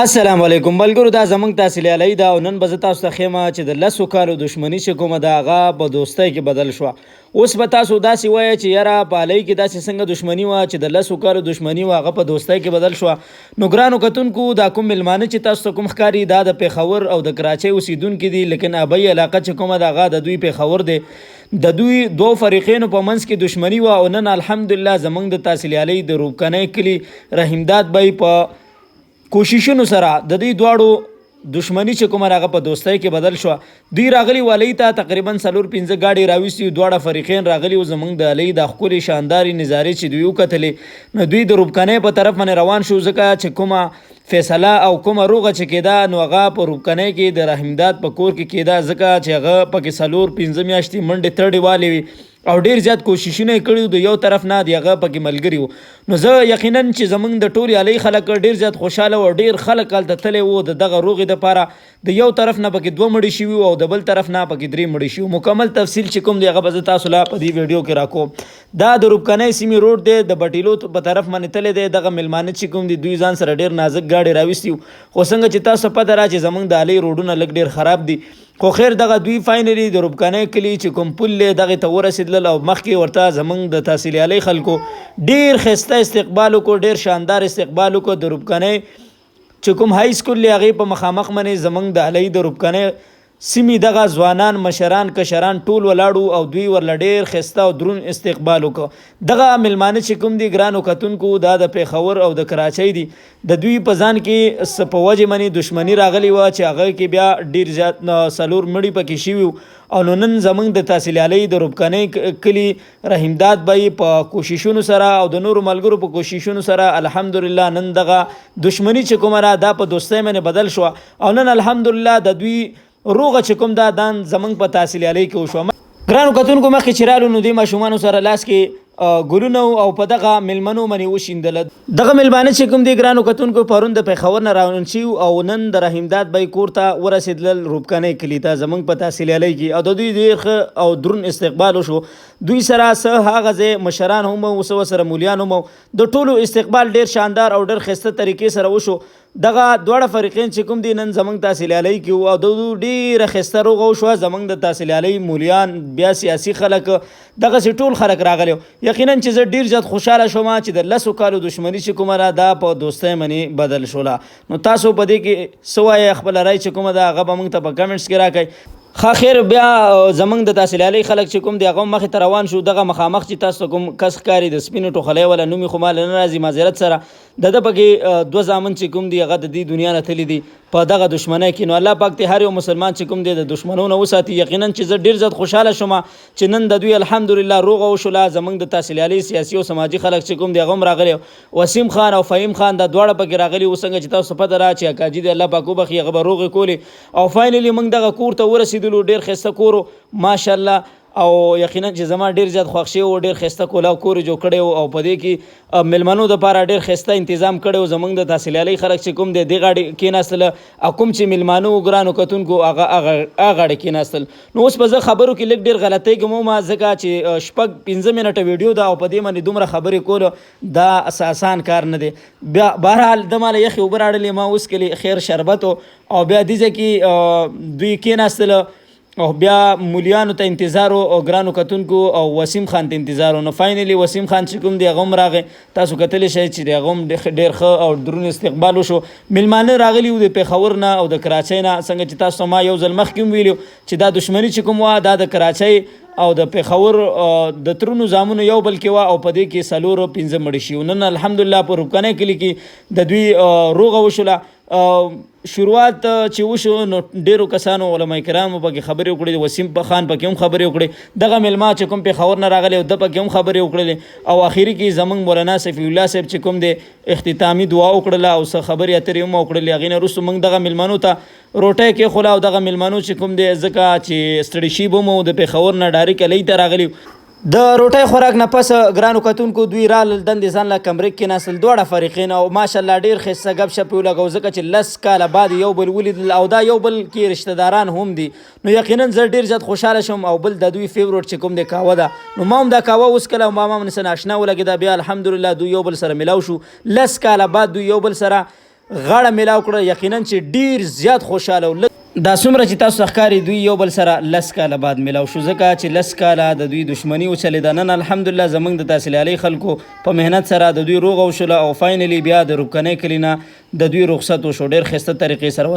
السلام علیکم ملګرو، دا زمونږ تحصیل علی دا او نن به زه تاسو ته ښیم چې د 10 کالو دښمني چې کومه ده هغه په دوستۍ کې بدل شوه. اوس به تاسو داسې وایئ چې یاره په علي کې داسې څنګه دښمني وه چې د 10 کالو دښمني وه هغه په دوستۍ کې بدل شوه. نو ګرانو کتونکو، دا کوم میلمانه چې تاسو ته کوم ښکاري دا د پېښور او د کراچۍ اوسیدونکي دي، لیکن ابۍ علاقه چې کومه ده هغه د دوی پېښور دی. د دوی دوه فریقینو په منځ کې دښمني وه او نن الحمدلله زمونږ د تحصیل علی د روبکنۍ کلي رحیمداد بی په کوششونو سره د دې دواړو دښمني چې کومه هغه په دوستۍ کې بدل شوه. دوی راغلي والي ته تقریبا 4-5 ګاډي راوستي، دواړه فریقین راغلي او زمونږ د علي د ښکلې شاندارې نظارې چې دوی وکتلې، نو دوی د روبکنۍ په طرف باندې روان شو، ځکه چې کومه فیصله او کومه روغه چې کېده نو هغه په روبکنۍ کې د رحیمداد په کور کې کېده، ځکه چې هغه پکې 4-5 میاشتې منډې ترډې والې وي او ډیر زیات کوششونه یې کړي د یو طرف نه د هغه پکې ملګري وو. نو زه یقینا چې زمونږ د ټولې علي خلک ډیر زیات خوشحاله و، ډیر خلک هلته تللی وو د دغه روغې دپاره. د یو طرف نه پکې 2 مړي شوي او د بل طرف نه پکې 3 مړي شوي. مکمل تفصیل چې کوم دی هغه به زه تاسو له په دې ویډیو کې راکوم. دا د روبکنۍ سیمې روډ دی، د بټیلو په طرف باندې تللی دی. دغه میلمانه چې کوم دي دوی ځان سره ډیر نازک ګاډي راوستي، خو څنګه چې تاسو پته را چې زمونږ د علي روډونه لږ ډیر خراب دي، خو خیر دغه دوی فاینلی د روبکنۍ کلي چې کوم پل دی دغې ته ورسېدلل او مخکې ورته زمونږ د تحصیل علی خلکو ډیر ښایسته استقبال وکړو، ډیر شاندار استقبال وکړو. د روبکنۍ چې کوم های سکول دی هغې په مخامخ باندې زمونږ د علي د روبکنۍ سیمې دغه ځوانان مشران کشران ټول ولاړو او دوی ورله ډیر ښایسته او دروند استقبال وکړو. دغه میلمانه چې کوم دي ګرانو کتونکو دا د پېښور او د کراچۍ دي، د دوی په ځان کې څه په وجې باندې دښمني راغلې وه چې هغه کې بیا ډیر زیات 4 مړي پکې شوي وو. او نو نن زمونږ د تحصیل علی د روبکنۍ کلي رحیمداد بی په کوششونو سره او د نورو ملګرو په کوششونو سره الحمدلله نن دغه دښمني چې کومه را دا په دوستۍ باندې بدل شوه او نن الحمدلله د دوی روغه چې کوم دا دان زمونږ په تحصیل علی کې وشوه. ګرانو کتونکو، مخکې چې رالو نو دې ماشومانو سره لاس کې ګلونه او په دغه میلمنو باندې وشیندله. دغه میلمانه چې کوم دی ګرانو کتونکو پرون د پېښور نه روان شوي او نن د رحیمداد بی کور ته ورسېدلل روبکنۍ کلي ته زمونږ په تحصیل علی کې، او د دوی ډېر ښه او دروند استقبال وشو. دوی سره څه هغه ځای مشران هم وو، څه ورسره مولیان هم وو، د ټولو استقبال ډېر شاندار او ډېر ښایسته طریقې سره وشو. دغه دواړه فریقین چې کوم دي نن زمونږ تحصیل علی کې وو او د ډېره ښایسته روغه وشوه. زمونږ د تحصیل علی مولیان بیا سیاسي خلک دغسې ټول خلک راغلي. یقینا چې زه ډېر زیات خوشحاله شوم چې د 10 کالو دښمني چې کومه ده دا په دوستۍ باندې بدل شوله. نو تاسو په دې کې څه وایئ؟ خپله رای چې کومه ده هغه به موږ ته په کمنټس کې راکړئ. خیر بیا زمونږ د تحصیل علی خلک چې کوم دی هغه مخې ته روان شو. دغه مخامخ چې تاسو کوم کس ښکاري د سپینو ټوخلی والا نوم یې خو ماله نه راځي معذرت سره، د ده پکې 2 زامن چې کوم دی هغه د دې دنیا نه تللي دي په دغه دښمنۍ کې. نو الله پاک دې هر یو مسلمان چې کوم دی د دښمنو نه وساتي. یقینا چې زه ډېر زیات خوشحاله شوم چې نن د دوی الحمدلله روغه وشوله. زمونږ د تحصیل علی سیاسي او سماجي خلک چې کوم دی هغه هم راغلي، وسیم خان او فهیم خان دا دواړه پکې راغلي وو. څنګه چې تاسو پته را چې اکاجي دی الله پاک وبخي هغه به روغې کولې او فاینلی موږ دغه کور ته ورسېدلو. ډېر ښایسته کور ماشاءالله او یقینا چې زما ډیر زیات خوښ شوی و. ډیر ښایسته کولاو کور یې جوړ کړی و او په دې کې میلمنو دپاره ډیر ښایسته انتظام کړی و. زمونږ د تحصیل علی خلک چې کوم دی دې غاړې کېناستله او کوم چې میلمانه و ګرانو کتونکو هغه غاړې کېناستل. نو اوس به زه خبرو کې لږ ډېر غلطۍ کوم ځکه چې 5 منټه ویډیو ده او په دې باندې دومره خبرې کول دا آسان کار نه دی. بیا بهرحال د ماله یخې اوبه راړلې ما اوس کلي خیر شربت او بیا دې ځای کې دوی کېناستله او بیا مولیانو ته انتظار او ګرانو کتونکو او وسیم خان ته انتظار. نو فاینلی وسیم خان چې کوم دی هغه هم راغی. تاسو کتلی شئ چې د هغه هم ډېر ښه او دروند استقبال وشو. میلمانه راغلي وو د پېښور نه او د کراچۍ نه. څنګه چې تاسو ما یو ځل مخکې هم ویلي چې دا دښمني چې کوم وه دا د کراچۍ او د پېښور د ترونو زامنو یو بل کې وه او په دې کې 4-5 مړي شي. نن الحمدلله په روبکنۍ کلي کې د دوی روغه وشوله. شروعات چې وشو نو ډیرو کسانو علما کرامو پکې خبرې وکړې، وسیم خان پکې هم خبرې وکړې، دغه میلمه چې کوم پېښور نه راغلی د پکې هم خبرې وکړلې او اخري کې زمونږ مولانا صفي الله صاحب چې کوم دی اختتامي دعا وکړله او څه خبرې اترې هم وکړلې. هغې نه وروسته موږ دغه میلمنو ته روټۍ کېښوله او دغه میلمنو چې کوم دی ځکه چې ستړي شوي به مو د پېښور نه ډایرکټ علي ته راغلي د روټۍ خوراک نه پس ګرانو کتونکو دوی رالل دندې ځان له کمرې کې کېناستل دواړه فریقین او ماشاءالله ډېر ښایسته ګپ شپ یې ولګو ځکه چې 10 کاله بعد یو بل ولیدل او دا یو بل کې رشته داران هم دي. نو یقینا زه ډېر زیات خوشحاله شوم او بل د دوی فیوریټ چې کوم دی کاوه ده نو ما هم دا کاوه وڅکله او ما هم سره اشنا ولګېده. بیا الحمدلله دوی یو بل سره ملاو شو 10 کاله بعد دوی یو بل سره غاړه میلاو کړه، یقینا چې ډیر زیات خوشحاله و. دا څومره چې تاسو ښکاري دوی یو بل سره 10 کاله بعد میلاو شو، ځکه چې 10 کاله د دوی دښمني وچلېده. نن الحمدلله زموږ د تحصیل علی خلکو په مهنت سره د دوی روغه وشوله او فاینلی بیا د ربکنۍ کلي نه د دوی رخصت وشو ډېر ښایسته طریقې سره.